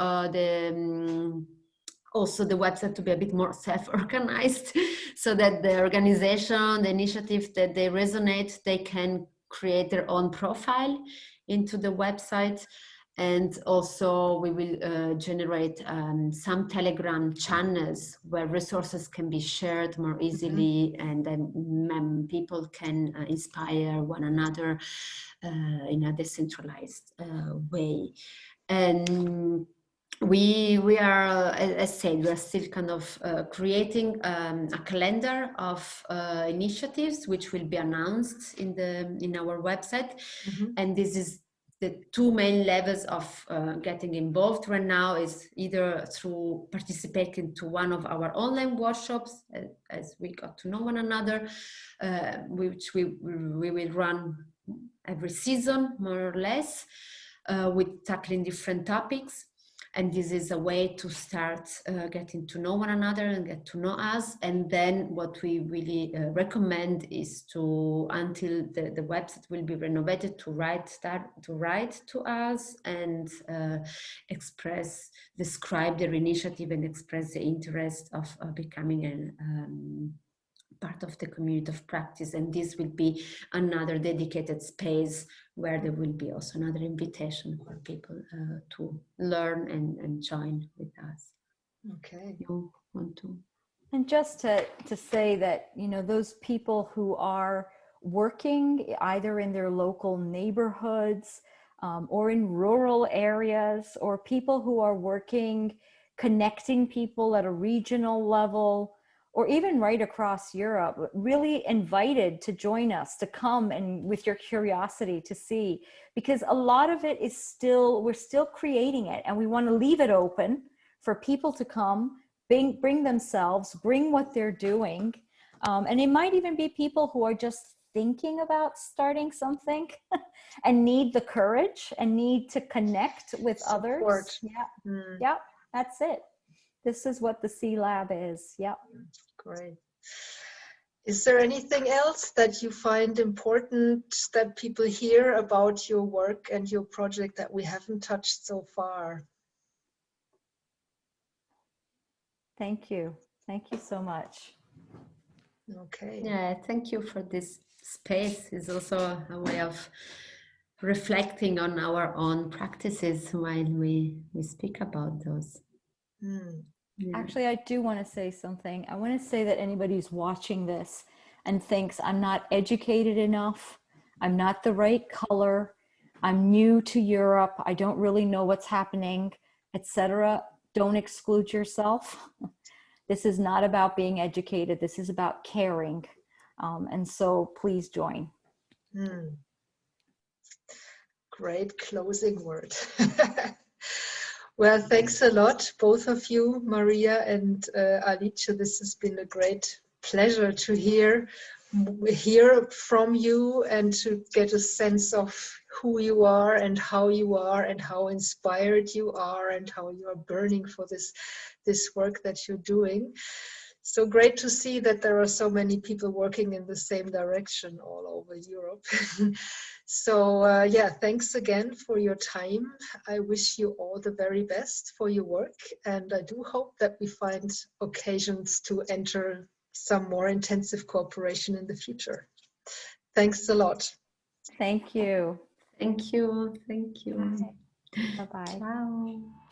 also the website to be a bit more self-organized, so that the organization, the initiative that they resonate, they can create their own profile into the website. And also we will generate some Telegram channels where resources can be shared more easily, and then people can inspire one another in a decentralized way. And we are, as I said, we are still kind of creating a calendar of initiatives which will be announced in our website. And this is the two main levels of getting involved right now, is either through participating to one of our online workshops as we got to know one another, which we will run every season more or less, with tackling different topics. And this is a way to start getting to know one another and get to know us. And then what we really recommend is to, until the website will be renovated, to write to us and describe their initiative and express the interest of becoming an part of the community of practice. And this will be another dedicated space where there will be also another invitation for people to learn and join with us. Okay. You want to? And just to say that, you know, those people who are working either in their local neighborhoods or in rural areas, or people who are working, connecting people at a regional level, or even right across Europe, really invited to join us, to come and with your curiosity to see, because a lot of it is still, we're still creating it, and we want to leave it open for people to come, bring themselves, bring what they're doing. And it might even be people who are just thinking about starting something and need the courage and need to connect with others. Yeah, yeah, that's it. This is what the C Lab is. Yeah. Great. Is there anything else that you find important that people hear about your work and your project that we haven't touched so far? Thank you. Thank you so much. Okay. Yeah, thank you for this space. It's also a way of reflecting on our own practices while we speak about those. Yeah. Actually, I do want to say something. I want to say that anybody who's watching this and thinks I'm not educated enough, I'm not the right color, I'm new to Europe, I don't really know what's happening, etc., don't exclude yourself. This is not about being educated. This is about caring. And so please join. Great closing word. Well, thanks a lot, both of you, Maria and Alice. This has been a great pleasure to hear from you and to get a sense of who you are and how inspired you are and how you are burning for this work that you're doing. So great to see that there are so many people working in the same direction all over Europe. So yeah, thanks again for your time. I wish you all the very best for your work, and I do hope that we find occasions to enter some more intensive cooperation in the future. Thanks a lot. Thank you. Thank you. Thank you. Bye-bye. Ciao.